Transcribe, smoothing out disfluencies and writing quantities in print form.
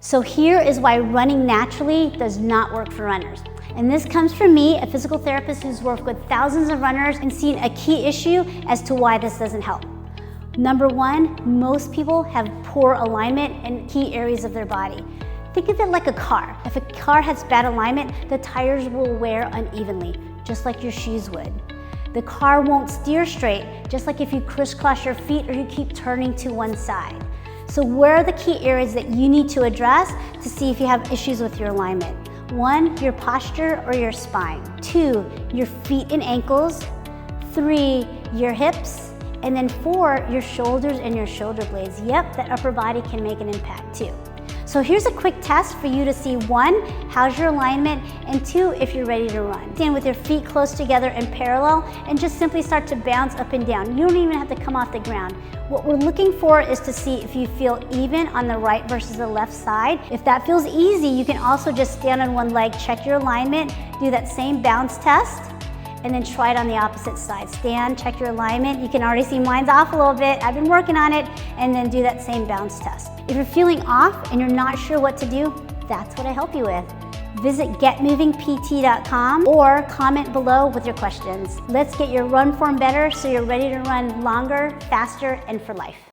So here is why running naturally does not work for runners. And this comes from me, a physical therapist who's worked with thousands of runners and seen a key issue as to why this doesn't help. Number one, most people have poor alignment in key areas of their body. Think of it like a car. If a car has bad alignment, the tires will wear unevenly, just like your shoes would. The car won't steer straight, just like if you crisscross your feet or you keep turning to one side. So where are the key areas that you need to address to see if you have issues with your alignment? 1, your posture or your spine. 2, your feet and ankles. 3, your hips. And then 4, your shoulders and your shoulder blades. Yep, that upper body can make an impact too. So here's a quick test for you to see 1, how's your alignment, and 2, if you're ready to run. Stand with your feet close together in parallel and just simply start to bounce up and down. You don't even have to come off the ground. What we're looking for is to see if you feel even on the right versus the left side. If that feels easy, you can also just stand on one leg, check your alignment, do that same bounce test, and then try it on the opposite side. Stand, check your alignment. You can already see mine's off a little bit. I've been working on it, and then do that same bounce test. If you're feeling off and you're not sure what to do, that's what I help you with. Visit getmovingpt.com or comment below with your questions. Let's get your run form better so you're ready to run longer, faster, and for life.